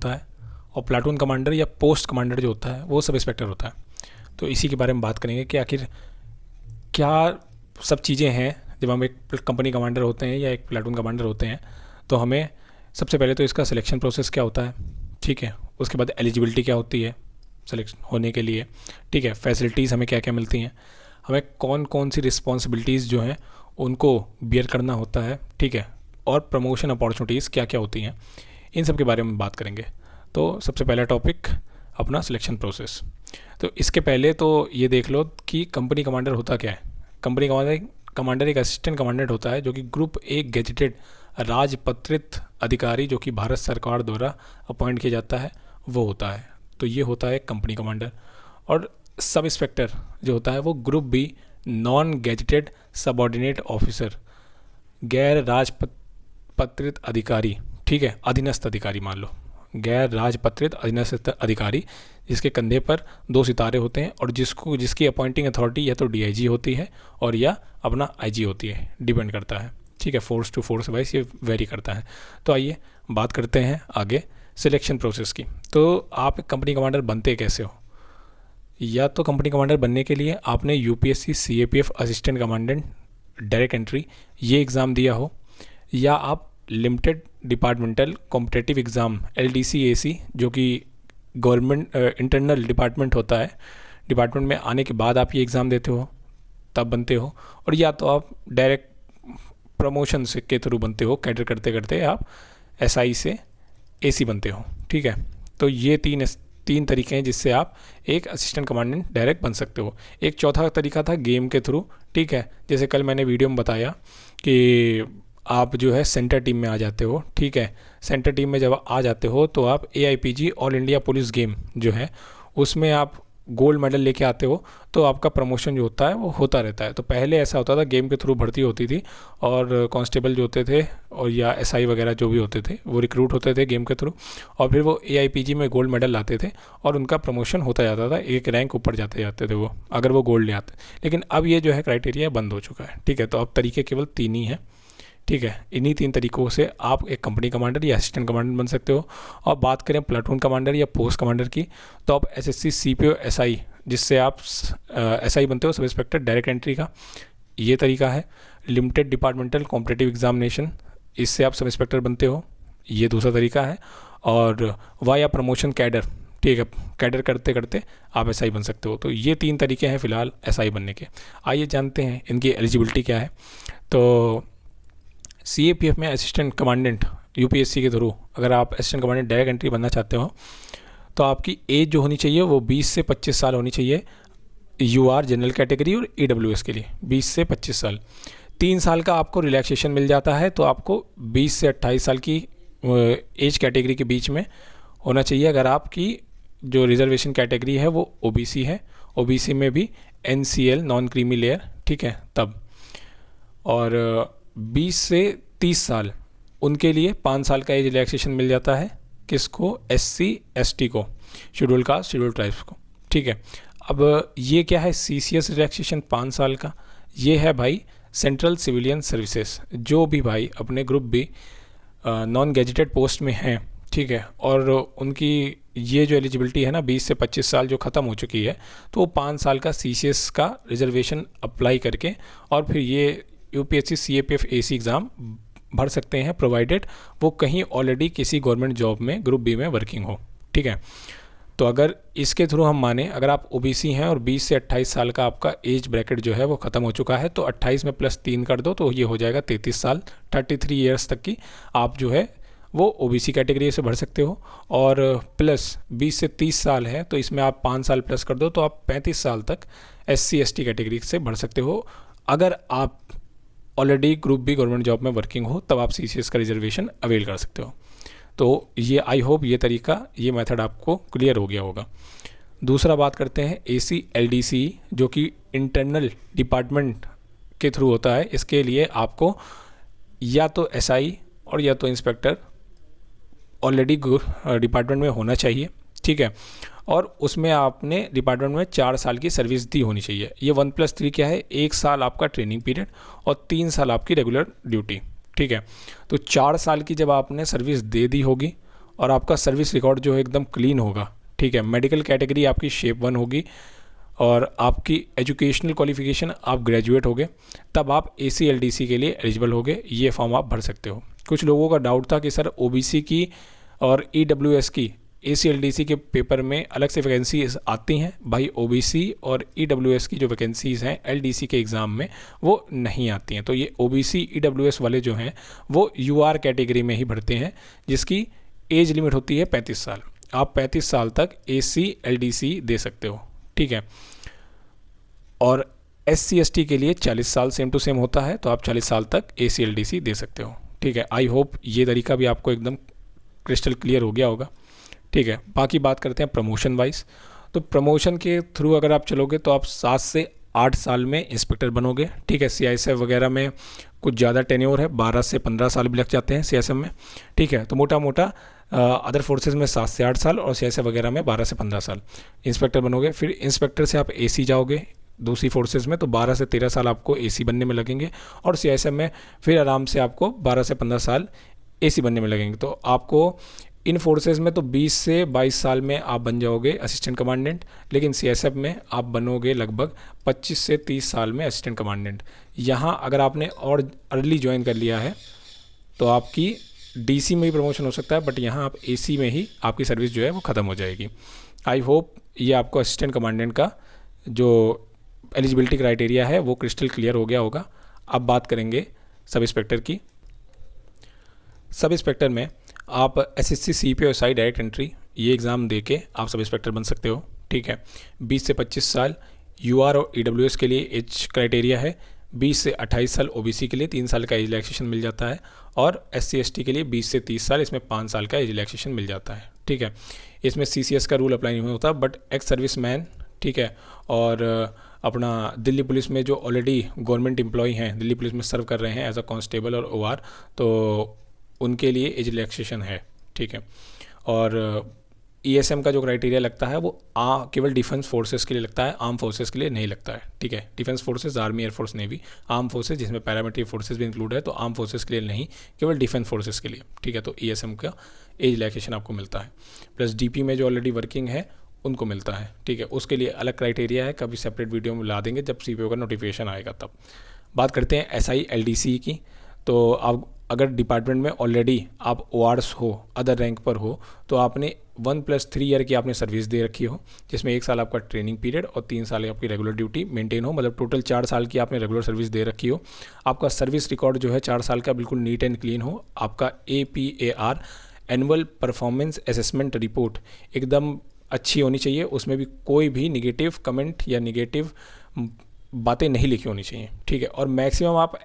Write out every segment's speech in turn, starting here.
होता है और प्लाटून कमांडर या पोस्ट कमांडर जो होता है वो सब इंस्पेक्टर होता है। तो इसी के बारे में बात करेंगे कि आखिर क्या सब चीज़ें हैं। जब हम एक कंपनी कमांडर होते हैं या एक प्लाटून कमांडर होते हैं तो हमें सबसे पहले तो इसका सिलेक्शन प्रोसेस क्या होता है, ठीक है। उसके बाद एलिजिबिलिटी क्या होती है सेलेक्ट होने के लिए, ठीक है। फैसिलिटीज़ हमें क्या क्या मिलती हैं, हमें कौन कौन सी रिस्पॉन्सिबिलिटीज़ जो हैं उनको बियर करना होता है, ठीक है। और प्रमोशन अपॉर्चुनिटीज़ क्या क्या होती हैं, इन सब के बारे में बात करेंगे। तो सबसे पहला टॉपिक अपना सिलेक्शन प्रोसेस। तो इसके पहले तो ये देख लो कि कंपनी कमांडर होता क्या है। कंपनी कमांडर एक असिस्टेंट कमांडेंट होता है जो कि ग्रुप ए गेजेटेड राजपत्रित अधिकारी जो कि भारत सरकार द्वारा अपॉइंट किया जाता है वो होता है। तो ये होता है कंपनी कमांडर। और सब इंस्पेक्टर जो होता है वो group B non gazetted subordinate officer, गैर राजपत्रित अधिकारी, ठीक है, अधीनस्थ अधिकारी मान लो, गैर राजपत्रित अधीनस्थ अधिकारी जिसके कंधे पर 2 सितारे होते हैं और जिसकी अपॉइंटिंग अथॉरिटी या तो डीआईजी होती है और या अपना आईजी होती है, डिपेंड करता है, ठीक है। फोर्स टू फोर्स वाइज ये वेरी करता है। तो आइए बात करते हैं आगे सिलेक्शन प्रोसेस की। तो आप कंपनी कमांडर बनते कैसे हो। या तो कंपनी कमांडर बनने के लिए आपने UPSC CAPF assistant commandant direct entry ये एग्ज़ाम दिया हो, या आप limited departmental competitive exam LDC-AC जो कि गवर्नमेंट इंटरनल डिपार्टमेंट होता है, डिपार्टमेंट में आने के बाद आप ये एग्ज़ाम देते हो तब बनते हो, और या तो आप डायरेक्ट प्रमोशन से के थ्रू बनते हो, कैडर करते करते आप SI से AC बनते हो, ठीक है। तो ये तीन तरीके हैं जिससे आप एक असिस्टेंट कमांडेंट डायरेक्ट बन सकते हो। एक चौथा तरीका था गेम के थ्रू, ठीक है। जैसे कल मैंने वीडियो में बताया कि आप जो है सेंटर टीम में आ जाते हो, ठीक है। सेंटर टीम में जब आ जाते हो तो आप AIPG all India police game जो है उसमें आप गोल्ड मेडल लेके आते हो, तो आपका प्रमोशन जो होता है वो होता रहता है। तो पहले ऐसा होता था गेम के थ्रू भर्ती होती थी और कांस्टेबल जो होते थे और या SI वगैरह जो भी होते थे वो रिक्रूट होते थे गेम के थ्रू, और फिर वो AIPG में गोल्ड मेडल लाते थे और उनका प्रमोशन होता जाता था, एक रैंक ऊपर जाते जाते थे वो, अगर वो गोल्ड ले आते। लेकिन अब ये जो है क्राइटेरिया बंद हो चुका है, ठीक है। तो अब तरीके केवल 3 ही हैं, ठीक है। इन्हीं 3 तरीकों से आप एक कंपनी कमांडर या असिस्टेंट कमांडर बन सकते हो। और बात करें प्लाटून कमांडर या पोस्ट कमांडर की, तो आप SSC CPO SI जिससे आप SI बनते हो, सब इंस्पेक्टर डायरेक्ट एंट्री का ये तरीका है। लिमिटेड डिपार्टमेंटल कॉम्पिटिटिव एग्जामिनेशन, इससे आप सब इंस्पेक्टर बनते हो, ये दूसरा तरीका है। और वाया प्रमोशन कैडर, ठीक है, कैडर करते करते आप SI बन सकते हो। तो ये 3 तरीके हैं फ़िलहाल SI बनने के। आइए जानते हैं इनकी एलिजिबिलिटी क्या है। तो CAPF में असिस्टेंट कमांडेंट UPSC के थ्रू अगर आप असिस्टेंट कमांडेंट डायरेक्ट एंट्री बनना चाहते हो तो आपकी एज जो होनी चाहिए वो 20 से 25 साल होनी चाहिए। UR जनरल कैटेगरी और EWS के लिए 20 से 25 साल। 3 साल का आपको रिलैक्सेशन मिल जाता है, तो आपको 20 से 28 साल की एज कैटेगरी के बीच में होना चाहिए। अगर आपकी जो रिजर्वेशन कैटेगरी है वो OBC है, OBC में भी NCL नॉन क्रीमी लेयर, ठीक है, तब। और 20 से 30 साल उनके लिए 5 साल का एज रिलैक्सेशन मिल जाता है। किसको? SC ST को, शेड्यूल कास्ट शेड्यूल ट्राइब्स को, ठीक है। अब ये क्या है CCS रिलैक्सेशन 5 साल का, ये है भाई सेंट्रल सिविलियन सर्विसेज, जो भी भाई अपने group B non gazetted post में हैं, ठीक है, और उनकी ये जो एलिजिबिलिटी है ना 20 से 25 साल जो ख़त्म हो चुकी है, तो वो 5 साल का CCS का रिजर्वेशन अप्लाई करके और फिर ये UPSC CAPF AC एग्ज़ाम भर सकते हैं, प्रोवाइडेड वो कहीं ऑलरेडी किसी गवर्नमेंट जॉब में ग्रुप बी में वर्किंग हो, ठीक है। तो अगर इसके थ्रू हम माने अगर आप OBC हैं और 20 से 28 साल का आपका एज ब्रैकेट जो है वो ख़त्म हो चुका है, तो 28 में +3 कर दो तो ये हो जाएगा 33 साल, 33 ईयर्स तक की आप जो है वो OBC कैटेगरी से भर सकते हो। और प्लस 20 से 30 साल है तो इसमें आप 5 साल प्लस कर दो तो आप 35 साल तक SC ST कैटेगरी से भर सकते हो। अगर आप already group B government job में वर्किंग हो तब आप CCS का रिजर्वेशन अवेल कर सकते हो। तो ये आई होप ये तरीका, ये मेथड आपको क्लियर हो गया होगा। दूसरा बात करते हैं AC LDC जो कि इंटरनल डिपार्टमेंट के थ्रू होता है। इसके लिए आपको या तो SI और या तो इंस्पेक्टर ऑलरेडी डिपार्टमेंट में होना चाहिए, ठीक है, और उसमें आपने डिपार्टमेंट में 4 साल की सर्विस दी होनी चाहिए। ये 1+3 क्या है, 1 साल आपका ट्रेनिंग पीरियड और 3 साल आपकी रेगुलर ड्यूटी, ठीक है। तो 4 साल की जब आपने सर्विस दे दी होगी और आपका सर्विस रिकॉर्ड जो है एकदम क्लीन होगा, ठीक है। मेडिकल कैटेगरी आपकी शेप 1 होगी और आपकी एजुकेशनल क्वालिफिकेशन आप ग्रेजुएट होगे, तब आप ACLDC के लिए एलिजिबल होगे, ये फॉर्म आप भर सकते हो। कुछ लोगों का डाउट था कि सर OBC की और EWS की ACLDC के पेपर में अलग से वैकेंसीज आती हैं। भाई OBC और EWS की जो वैकेंसीज़ हैं LDC के एग्ज़ाम में वो नहीं आती हैं। तो ये OBC EWS वाले जो हैं वो UR कैटेगरी में ही भरते हैं, जिसकी एज लिमिट होती है 35 साल। आप 35 साल तक ACLDC दे सकते हो, ठीक है। और SC/ST के लिए 40 साल सेम टू सेम होता है, तो आप 40 साल तक ACLDC दे सकते हो, ठीक है। आई होप ये तरीका भी आपको एकदम क्रिस्टल क्लियर हो गया होगा, ठीक है। बाकी बात करते हैं प्रमोशन वाइज। तो प्रमोशन के थ्रू अगर आप चलोगे तो आप 7 से 8 साल में इंस्पेक्टर बनोगे, ठीक है। CISF वगैरह में कुछ ज़्यादा टेन्योर है, 12 से 15 साल भी लग जाते हैं CISF में, ठीक है। तो मोटा मोटा अदर फोर्सेज में 7 से 8 साल और CISF वगैरह में 12 से 15 साल इंस्पेक्टर बनोगे। फिर इंस्पेक्टर से आप AC जाओगे दूसरी फोर्सेज में, तो 12 से 13 साल आपको AC बनने में लगेंगे, और CISF में फिर आराम से आपको 12 से 15 साल AC बनने में लगेंगे। तो आपको इन फोर्सेज में तो 20 से 22 साल में आप बन जाओगे असिस्टेंट कमांडेंट, लेकिन CISF में आप बनोगे लगभग 25 से 30 साल में असिस्टेंट कमांडेंट। यहाँ अगर आपने और अर्ली ज्वाइन कर लिया है तो आपकी DC में भी प्रमोशन हो सकता है, बट यहाँ आप AC में ही आपकी सर्विस जो है वो ख़त्म हो जाएगी। आई होप ये आपको असिस्टेंट कमांडेंट का जो एलिजिबिलिटी क्राइटेरिया है वो क्रिस्टल क्लियर हो गया होगा। अब बात करेंगे सब इंस्पेक्टर की। सब इंस्पेक्टर में आप SSC CP और SI डायरेक्ट एंट्री ये एग्ज़ाम दे के आप सब इंस्पेक्टर बन सकते हो, ठीक है। 20 से 25 साल UR और EWS के लिए एज क्राइटेरिया है, 20 से 28 साल OBC के लिए 3 साल का एज रिलैक्सेशन मिल जाता है, और SC/ST के लिए 20 से 30 साल, इसमें 5 साल का एज रिलैक्सेशन मिल जाता है, ठीक है। इसमें CCS का रूल अप्लाई नहीं होता, बट एक्स सर्विस मैन, ठीक है, और अपना दिल्ली पुलिस में जो ऑलरेडी गवर्नमेंट एम्प्लॉय हैं, दिल्ली पुलिस में सर्व कर रहे हैं एज अ कांस्टेबल और OR, तो उनके लिए एज रिलैक्सेशन है, ठीक है। और ESM का जो क्राइटेरिया लगता है वो केवल डिफेंस फोर्सेस के लिए लगता है, आर्म फोर्सेस के लिए नहीं लगता है, ठीक है। Defence forces army, air force, navy, arm forces जिसमें पैरामिलिट्री फोर्सेस भी इंक्लूड है, तो आर्म फोर्सेस के लिए नहीं, केवल डिफेंस फोर्सेस के लिए, ठीक है। तो ESM का एज रिलैक्सेशन आपको मिलता है, प्लस DP में जो ऑलरेडी वर्किंग है उनको मिलता है, ठीक है। उसके लिए अलग क्राइटेरिया है, कभी सेपरेट वीडियो में ला देंगे जब CPO का नोटिफिकेशन आएगा तब। बात करते हैं SI/LDC की। तो आप अगर डिपार्टमेंट में ऑलरेडी आप ORs हो, अदर रैंक पर हो, तो आपने 1+3 ईयर की आपने सर्विस दे रखी हो, जिसमें 1 साल आपका ट्रेनिंग पीरियड और 3 साल आपकी रेगुलर ड्यूटी मेंटेन हो, मतलब टोटल 4 साल की आपने रेगुलर सर्विस दे रखी हो। आपका सर्विस रिकॉर्ड जो है 4 साल का बिल्कुल नीट एंड क्लीन हो। आपका APAR annual performance assessment report एकदम अच्छी होनी चाहिए, उसमें भी कोई भी निगेटिव कमेंट या निगेटिव बातें नहीं लिखी होनी चाहिए, ठीक है। और मैक्सिमम आप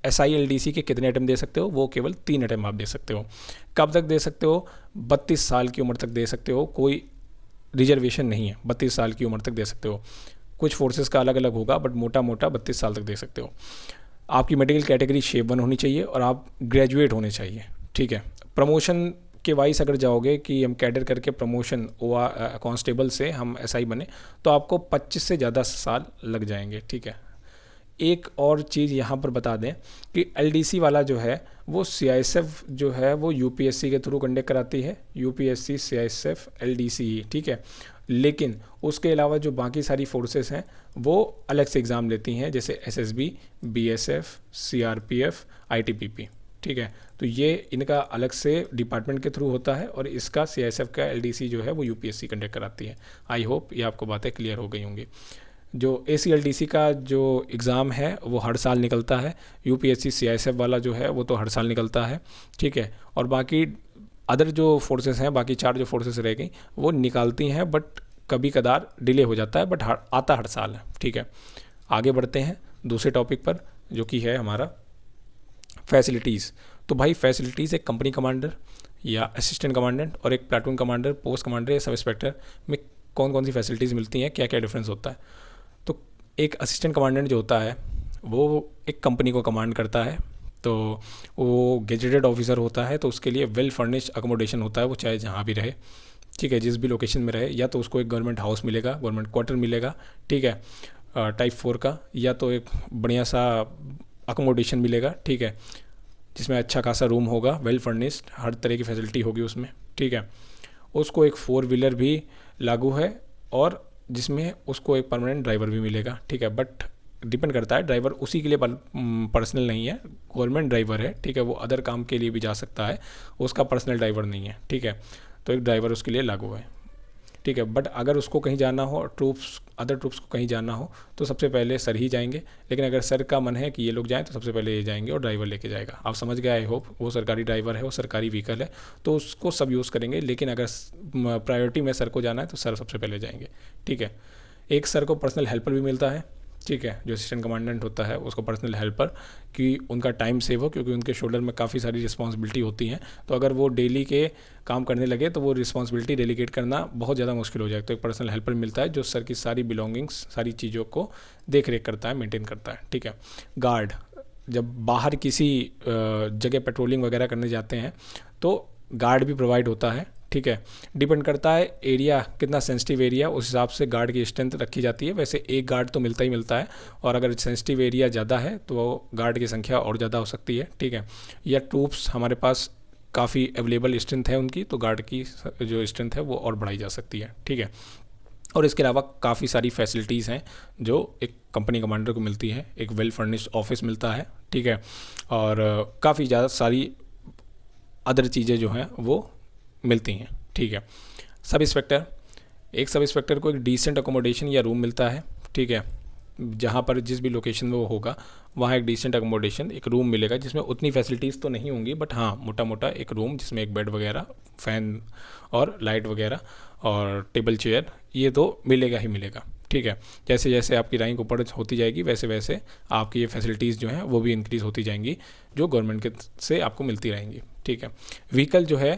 SI/LDC के कितने अटैम्प्ट दे सकते हो, वो केवल 3 अटैम्प्ट आप दे सकते हो। कब तक दे सकते हो, 32 साल की उम्र तक दे सकते हो, कोई रिजर्वेशन नहीं है, 32 साल की उम्र तक दे सकते हो। कुछ फोर्सेस का अलग अलग होगा, बट मोटा मोटा 32 साल तक दे सकते हो। आपकी मेडिकल कैटेगरी शेप 1 होनी चाहिए और आप ग्रेजुएट होने चाहिए, ठीक है। प्रमोशन के वाइस अगर जाओगे कि हम कैडर करके प्रमोशन कांस्टेबल से हम SI बने, तो आपको 25 से ज़्यादा साल लग जाएंगे, ठीक है। एक और चीज़ यहाँ पर बता दें कि LDC वाला जो है वो CISF जो है वो UPSC के थ्रू कंडक्ट कराती है, UPSC CISF LDC, ठीक है। लेकिन उसके अलावा जो बाकी सारी फोर्सेस हैं वो अलग से एग्ज़ाम लेती हैं, जैसे SSB, BSF, CRPF, ITBP, ठीक है। तो ये इनका अलग से डिपार्टमेंट के थ्रू होता है, और इसका CISF का LDC जो है वो UPSC कंडक्ट कराती है। आई होप ये आपको बातें क्लियर हो गई होंगी। जो ACLDC का जो एग्ज़ाम है वो हर साल निकलता है, UPSC CISF वाला जो है वो तो हर साल निकलता है, ठीक है। और बाकी अदर जो फोर्सेस हैं, बाकी 4 जो फोर्सेस रह गई वो निकालती हैं, बट कभी कदार डिले हो जाता है, बट आता हर साल है, ठीक है। आगे बढ़ते हैं दूसरे टॉपिक पर, जो कि है हमारा फैसिलिटीज़। तो भाई फैसिलिटीज़ एक कंपनी कमांडर या असिस्टेंट कमांडेंट और एक प्लाटून कमांडर, पोस्ट कमांडर या सब इंस्पेक्टर में कौन कौन सी फैसिलिटीज़ मिलती हैं, क्या क्या डिफरेंस होता है। तो एक असिस्टेंट कमांडेंट जो होता है वो एक कंपनी को कमांड करता है, तो वो गेजेटेड ऑफिसर होता है, तो उसके लिए वेल फर्निश्ड अकोमोडेशन होता है, वो चाहे जहाँ भी रहे, ठीक है, जिस भी लोकेशन में रहे। या तो उसको एक गवर्नमेंट हाउस मिलेगा, गवर्नमेंट क्वार्टर मिलेगा, ठीक है, टाइप 4 का, या तो एक बढ़िया सा अकोमोडेशन मिलेगा, ठीक है, जिसमें अच्छा खासा रूम होगा, वेल फर्निश्ड, हर तरह की फैसिलिटी होगी उसमें, ठीक है। उसको एक 4 व्हीलर भी लागू है और जिसमें उसको एक परमानेंट ड्राइवर भी मिलेगा, ठीक है। बट डिपेंड करता है, ड्राइवर उसी के लिए पर्सनल नहीं है, गवर्नमेंट ड्राइवर है, ठीक है। वो अदर काम के लिए भी जा सकता है, उसका पर्सनल ड्राइवर नहीं है, ठीक है। तो एक ड्राइवर उसके लिए लागू है, ठीक है। बट अगर उसको कहीं जाना हो, अदर ट्रूप्स को कहीं जाना हो, तो सबसे पहले सर ही जाएंगे। लेकिन अगर सर का मन है कि ये लोग जाएं तो सबसे पहले ये जाएंगे और ड्राइवर लेके जाएगा। आप समझ गए आई होप। वो सरकारी ड्राइवर है, वो सरकारी व्हीकल है, तो उसको सब यूज़ करेंगे। लेकिन अगर प्रायोरिटी में सर को जाना है तो सर सबसे पहले जाएंगे, ठीक है। एक सर को पर्सनल हेल्पर भी मिलता है, ठीक है। जो असिस्टेंट कमांडेंट होता है उसको पर्सनल हेल्पर, कि उनका टाइम सेव हो, क्योंकि उनके शोल्डर में काफ़ी सारी रिस्पॉन्सिबिलिटी होती हैं। तो अगर वो डेली के काम करने लगे तो वो रिस्पॉन्सिबिलिटी डेलीगेट करना बहुत ज़्यादा मुश्किल हो जाए। तो एक पर्सनल हेल्पर मिलता है जो सर की सारी बिलोंगिंग्स, सारी चीज़ों को देख रेख करता है, मेंटेन करता है, ठीक है। गार्ड, जब बाहर किसी जगह पेट्रोलिंग वगैरह करने जाते हैं तो गार्ड भी प्रोवाइड होता है, ठीक है। डिपेंड करता है एरिया कितना सेंसिटिव एरिया, उस हिसाब से गार्ड की स्ट्रेंथ रखी जाती है। वैसे एक गार्ड तो मिलता ही मिलता है, और अगर सेंसिटिव एरिया ज़्यादा है तो गार्ड की संख्या और ज़्यादा हो सकती है, ठीक है। या ट्रूप्स हमारे पास काफ़ी अवेलेबल स्ट्रेंथ है उनकी, तो गार्ड की जो स्ट्रेंथ है वो और बढ़ाई जा सकती है, ठीक है। और इसके अलावा काफ़ी सारी फैसिलिटीज़ हैं जो एक कंपनी कमांडर को मिलती है। एक वेल फर्निश्ड ऑफिस मिलता है, ठीक है। और काफ़ी ज़्यादा सारी अदर चीज़ें जो हैं वो मिलती हैं, ठीक है। सब इंस्पेक्टर, एक सब इंस्पेक्टर को एक डिसेंट अकोमोडेशन या रूम मिलता है, ठीक है। जहाँ पर जिस भी लोकेशन में वो होगा वहाँ एक डिसेंट अकोमोडेशन, एक रूम मिलेगा, जिसमें उतनी फैसिलिटीज़ तो नहीं होंगी, बट हाँ मोटा मोटा एक रूम जिसमें एक बेड वगैरह, फ़ैन और लाइट वगैरह और टेबल चेयर, ये तो मिलेगा ही मिलेगा, ठीक है। जैसे जैसे आपकी रैंक ऊपर होती जाएगी वैसे वैसे आपकी ये फैसिलिटीज़ जो हैं वो भी इंक्रीज़ होती जाएंगी, जो गवर्नमेंट के से आपको मिलती रहेंगी, ठीक है। व्हीकल जो है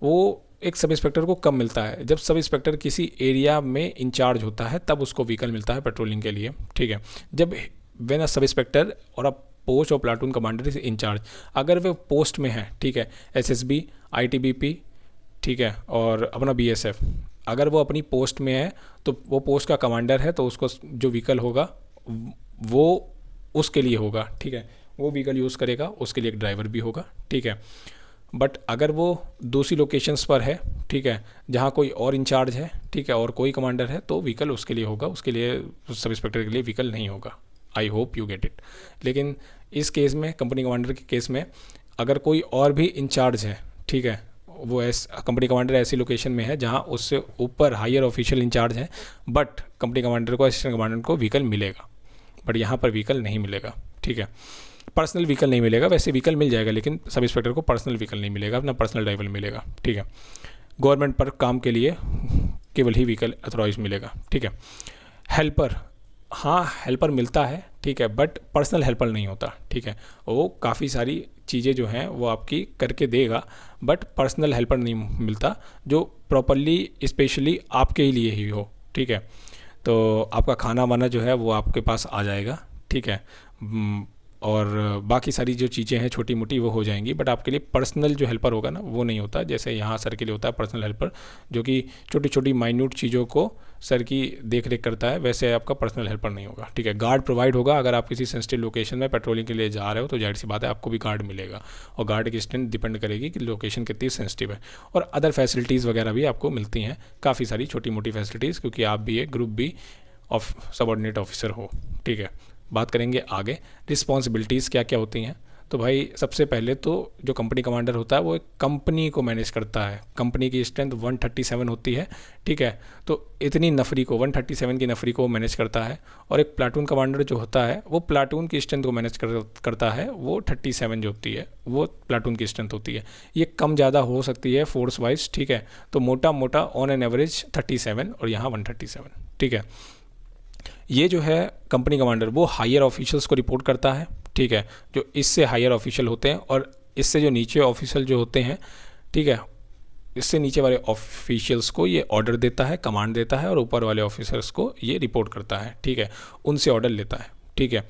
वो एक सब इंस्पेक्टर को कम मिलता है। जब सब इंस्पेक्टर किसी एरिया में इंचार्ज होता है तब उसको व्हीकल मिलता है पेट्रोलिंग के लिए, ठीक है। जब व्हेन अ सब इंस्पेक्टर और अ पोस्ट और प्लाटून कमांडर इज इंचार्ज, अगर वे पोस्ट में है, ठीक है, एसएसबी, आईटीबीपी, ठीक है, और अपना बीएसएफ, अगर वो अपनी पोस्ट में है तो वो पोस्ट का कमांडर है, तो उसको जो व्हीकल होगा वो उसके लिए होगा, ठीक है। वो व्हीकल यूज़ करेगा, उसके लिए एक ड्राइवर भी होगा, ठीक है। बट अगर वो दूसरी लोकेशंस पर है, ठीक है, जहाँ कोई और इंचार्ज है, ठीक है, और कोई कमांडर है, तो व्हीकल उसके लिए होगा, उसके लिए सब इंस्पेक्टर के लिए व्हीकल नहीं होगा। I hope you get it. लेकिन इस केस में, कंपनी कमांडर के केस में, अगर कोई और भी इंचार्ज है, ठीक है, वो कंपनी कमांडर ऐसी लोकेशन में है जहाँ उससे ऊपर हायर ऑफिशियल इंचार्ज है, बट कंपनी कमांडर को, असिस्टेंट कमांडर को व्हीकल मिलेगा, बट यहाँ पर व्हीकल नहीं मिलेगा, ठीक है। पर्सनल व्हीकल नहीं मिलेगा, वैसे व्हीकल मिल जाएगा लेकिन सब इंस्पेक्टर को पर्सनल व्हीकल नहीं मिलेगा, अपना पर्सनल ड्राइवर मिलेगा, ठीक है। गवर्नमेंट पर काम के लिए केवल ही व्हीकल अथॉराइज मिलेगा, ठीक है। हेल्पर, हाँ हेल्पर मिलता है, ठीक है, बट पर्सनल हेल्पर नहीं होता, ठीक है। वो काफ़ी सारी चीज़ें जो हैं वो आपकी करके देगा, बट पर्सनल हेल्पर नहीं मिलता जो प्रॉपरली स्पेशली आपके ही लिए ही हो, ठीक है। तो आपका खाना वाना जो है वो आपके पास आ जाएगा, ठीक है, और बाकी सारी जो चीज़ें हैं छोटी मोटी वो हो जाएंगी, बट आपके लिए पर्सनल जो हेल्पर होगा ना वो नहीं होता। जैसे यहाँ सर के लिए होता है पर्सनल हेल्पर, जो कि छोटी छोटी माइन्यूट चीज़ों को सर की देख रेख करता है, वैसे आपका पर्सनल हेल्पर नहीं होगा, ठीक है। गार्ड प्रोवाइड होगा, अगर आप किसी सेंसिटिव लोकेशन में पेट्रोलिंग के लिए जा रहे हो तो जाहिर सी बात है आपको भी गार्ड मिलेगा, और गार्ड की स्ट्रेंथ डिपेंड करेगी कि लोकेशन कितनी सेंसिटिव है। और अदर फैसिलिटीज़ वगैरह भी आपको मिलती हैं, काफ़ी सारी छोटी मोटी फैसिलिटीज़, क्योंकि आप भी एक group B of subordinate officer हो, ठीक है। बात करेंगे आगे रिस्पॉन्सिबिलिटीज़ क्या क्या होती हैं। तो भाई सबसे पहले तो जो कंपनी कमांडर होता है वो एक कंपनी को मैनेज करता है। कंपनी की स्ट्रेंथ 137 होती है, ठीक है, तो इतनी नफरी को, 137 की नफरी को मैनेज करता है। और एक प्लाटून कमांडर जो होता है वो प्लाटून की स्ट्रेंथ को मैनेज करता है, वो 37 जो होती है वो प्लाटून की स्ट्रेंथ होती है। ये कम ज़्यादा हो सकती है फोर्स वाइज, ठीक है, तो मोटा मोटा ऑन एन एवरेज 37 और यहाँ 137, ठीक है। ये जो है कंपनी कमांडर वो हायर ऑफिशियल्स को रिपोर्ट करता है, ठीक है, जो इससे हायर ऑफिशियल होते हैं, और इससे जो नीचे ऑफिशियल जो होते हैं, ठीक है, इससे नीचे वाले ऑफिशियल्स को ये ऑर्डर देता है, कमांड देता है, और ऊपर वाले ऑफिसर्स को ये रिपोर्ट करता है, ठीक है, उनसे ऑर्डर लेता है, ठीक है।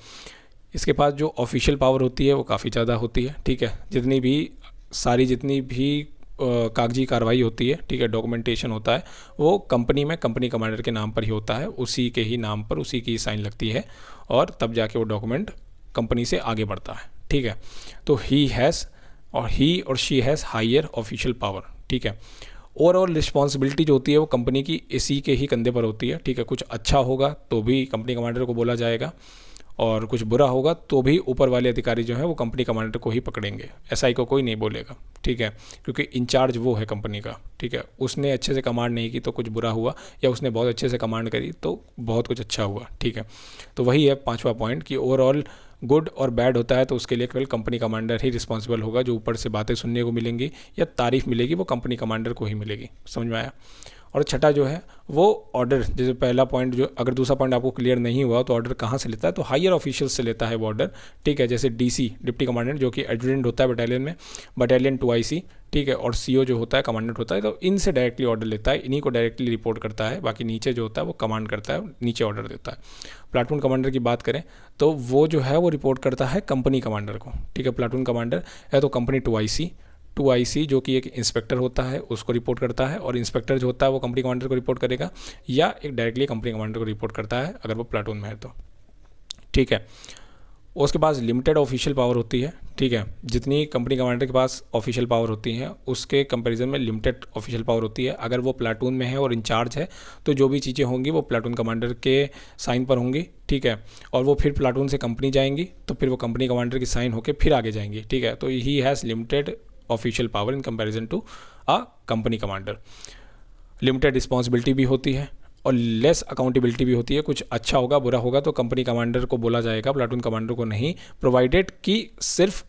इसके पास जो ऑफिशियल पावर होती है वो काफ़ी ज़्यादा होती है, ठीक है। जितनी भी कागजी कार्रवाई होती है, ठीक है, डॉक्यूमेंटेशन होता है, वो कंपनी में कंपनी कमांडर के नाम पर ही होता है, उसी के ही नाम पर उसी की साइन लगती है, और तब जाके वो डॉक्यूमेंट कंपनी से आगे बढ़ता है, ठीक है। तो ही और she has higher official power, ठीक है। ओवरऑल रिस्पॉन्सिबिलिटी जो होती है वो कंपनी की इसी के ही कंधे पर होती है, ठीक है। कुछ अच्छा होगा तो भी कंपनी कमांडर को बोला जाएगा, और कुछ बुरा होगा तो भी ऊपर वाले अधिकारी जो है वो कंपनी कमांडर को ही पकड़ेंगे, एसआई को कोई नहीं बोलेगा, ठीक है। क्योंकि इंचार्ज वो है कंपनी का, ठीक है। उसने अच्छे से कमांड नहीं की तो कुछ बुरा हुआ, या उसने बहुत अच्छे से कमांड करी तो बहुत कुछ अच्छा हुआ, ठीक है। तो वही है 5वां पॉइंट कि ओवरऑल गुड और बैड होता है तो उसके लिए केवल कंपनी कमांडर ही रिस्पॉन्सिबल होगा। जो ऊपर से बातें सुनने को मिलेंगी या तारीफ मिलेगी वो कंपनी कमांडर को ही मिलेगी। समझ में आया। और छठा जो है वो ऑर्डर, जैसे पहला पॉइंट, जो अगर दूसरा पॉइंट आपको क्लियर नहीं हुआ तो ऑर्डर कहाँ से लेता है, तो हायर ऑफिशियल से लेता है वो ऑर्डर, ठीक है। जैसे डीसी डिप्टी कमांडेंट जो कि एडजुटेंट होता है बटालियन में, बटालियन 2IC, ठीक है। और सीओ जो होता है कमांडेंट होता है, तो इनसे डायरेक्टली ऑर्डर लेता है, इन्हीं को डायरेक्टली रिपोर्ट करता है। बाकी नीचे जो होता है वो कमांड करता है, नीचे ऑर्डर देता है। प्लाटून कमांडर की बात करें तो वो जो है वो रिपोर्ट करता है कंपनी कमांडर को, ठीक है। प्लाटून कमांडर है तो कंपनी 2IC जो कि एक इंस्पेक्टर होता है उसको रिपोर्ट करता है, और इंस्पेक्टर जो होता है वो कंपनी कमांडर को रिपोर्ट करेगा, या एक डायरेक्टली कंपनी कमांडर को रिपोर्ट करता है अगर वो प्लाटून में है तो, ठीक है। उसके पास लिमिटेड ऑफिशियल पावर होती है, ठीक है। जितनी कंपनी कमांडर के पास ऑफिशियल पावर होती है उसके कंपैरिजन में लिमिटेड ऑफिशियल पावर होती है। अगर वो प्लाटून में है और इंचार्ज है तो जो भी चीज़ें होंगी वो प्लाटून कमांडर के साइन पर होंगी, ठीक है। और वो फिर प्लाटून से कंपनी जाएंगी तो फिर वो कंपनी कमांडर की साइन होकर फिर आगे जाएंगी, ठीक है। तो he has limited official power in comparison to a company commander. Limited responsibility भी होती है और लेस अकाउंटेबिलिटी भी होती है। कुछ अच्छा होगा बुरा होगा तो कंपनी कमांडर को बोला जाएगा, प्लाटून कमांडर को नहीं, प्रोवाइडेड कि सिर्फ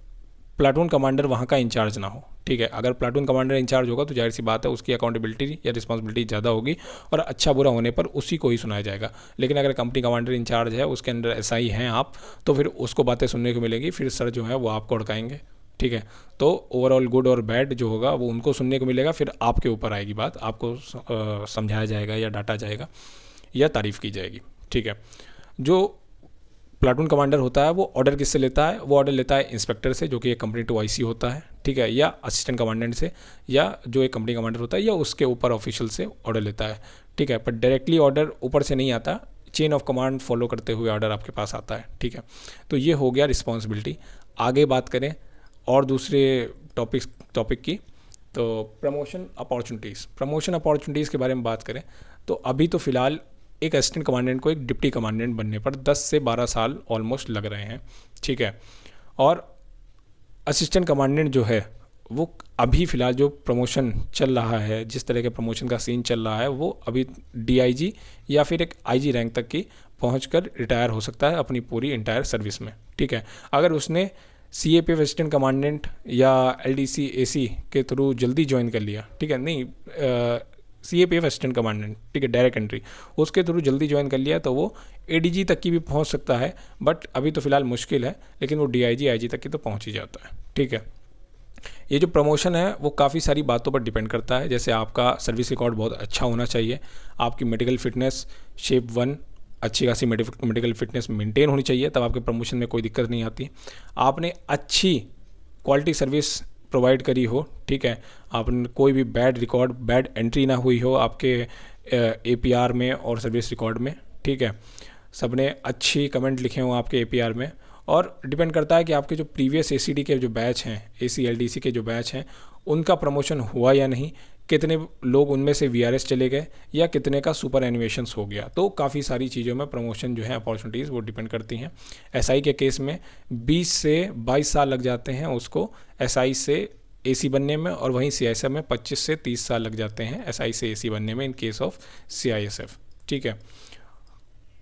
प्लाटून कमांडर वहाँ का इंचार्ज ना हो, ठीक है। अगर प्लाटून कमांडर इंचार्ज होगा तो जाहिर सी बात है उसकी अकाउंटेबिलिटी या रिस्पॉन्सिबिलिटी ज़्यादा होगी, और अच्छा बुरा होने पर उसी को ही सुनाया जाएगा। लेकिन अगर कंपनी कमांडर इंचार्ज है, उसके अंडर एसआई हैं आप, तो फिर उसको बातें सुनने को मिलेगी, फिर सर जो है वो आपको अड़काएंगे, ठीक है। तो ओवरऑल गुड और बैड जो होगा वो उनको सुनने को मिलेगा, फिर आपके ऊपर आएगी बात, आपको समझाया जाएगा या डांटा जाएगा या तारीफ़ की जाएगी, ठीक है। जो प्लाटून कमांडर होता है वो ऑर्डर किससे लेता है, वो ऑर्डर लेता है इंस्पेक्टर से जो कि एक कंपनी 2IC होता है, ठीक है, या असिस्टेंट कमांडेंट से, या जो एक कंपनी कमांडर होता है या उसके ऊपर ऑफिशियल से ऑर्डर लेता है, ठीक है। पर डायरेक्टली ऑर्डर ऊपर से नहीं आता, चेन ऑफ कमांड फॉलो करते हुए ऑर्डर आपके पास आता है, ठीक है। तो ये हो गया रिस्पॉन्सिबिलिटी। आगे बात करें और दूसरे टॉपिक की, तो प्रमोशन अपॉर्चुनिटीज़ के बारे में बात करें तो अभी तो फ़िलहाल एक असिस्टेंट कमांडेंट को एक डिप्टी कमांडेंट बनने पर 10 से 12 साल ऑलमोस्ट लग रहे हैं, ठीक है। और असिस्टेंट कमांडेंट जो है वो अभी फ़िलहाल जो प्रमोशन चल रहा है, जिस तरह के प्रमोशन का सीन चल रहा है, वो अभी DIG या फिर एक IG रैंक तक की पहुंचकर रिटायर हो सकता है अपनी पूरी इंटायर सर्विस में, ठीक है। अगर उसने CAPF असिस्टेंट कमांडेंट या LDC AC के थ्रू जल्दी ज्वाइन कर लिया, ठीक है, नहीं CAPF असिस्टेंट कमांडेंट, ठीक है, डायरेक्ट एंट्री, उसके थ्रू जल्दी ज्वाइन कर लिया तो वो ADG तक की भी पहुंच सकता है, बट अभी तो फ़िलहाल मुश्किल है, लेकिन वो DIG IG तक की तो पहुंच ही जाता है, ठीक है। ये जो प्रमोशन है वो काफ़ी सारी बातों पर डिपेंड करता है, जैसे आपका सर्विस रिकॉर्ड बहुत अच्छा होना चाहिए, आपकी मेडिकल फिटनेस शेप 1 अच्छी खासी मेडिकल फिटनेस मेंटेन होनी चाहिए, तब आपके प्रमोशन में कोई दिक्कत नहीं आती। आपने अच्छी क्वालिटी सर्विस प्रोवाइड करी हो, ठीक है, आपने कोई भी बैड एंट्री ना हुई हो आपके APR में और सर्विस रिकॉर्ड में, ठीक है, सबने अच्छी कमेंट लिखे हों आपके APR में। और डिपेंड करता है कि आपके जो प्रीवियस ACD के जो बैच हैं, AC LDC के जो बैच हैं, उनका प्रमोशन हुआ या नहीं, कितने लोग उनमें से VRS चले गए या कितने का सुपर एनिमेशंस हो गया। तो काफ़ी सारी चीज़ों में प्रमोशन जो है अपॉर्चुनिटीज़ वो डिपेंड करती हैं। SI के केस में 20 से 22 साल लग जाते हैं उसको SI से AC बनने में, और वहीं CISF में 25 से 30 साल लग जाते हैं SI से AC बनने में इन केस ऑफ CISF, ठीक है।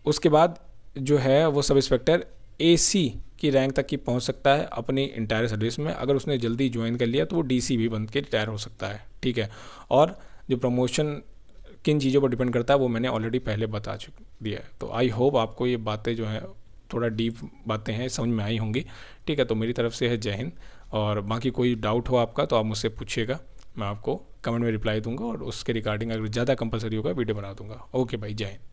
उसके बाद जो है वो सब इंस्पेक्टर AC की रैंक तक की पहुंच सकता है अपनी इंटायर सर्विस में। अगर उसने जल्दी ज्वाइन कर लिया तो वो DC भी बन के रिटायर हो सकता है, ठीक है। और जो प्रमोशन किन चीज़ों पर डिपेंड करता है वो मैंने ऑलरेडी पहले बता दिया है। तो आई होप आपको ये बातें जो हैं थोड़ा डीप बातें हैं समझ में आई होंगी, ठीक है। तो मेरी तरफ से है जय हिंद, और बाकी कोई डाउट हो आपका तो आप मुझसे पूछिएगा, मैं आपको कमेंट में रिप्लाई दूंगा, और उसके रिगार्डिंग अगर ज़्यादा कंपलसरी होगा वीडियो बना दूंगा। ओके भाई, जय हिंद।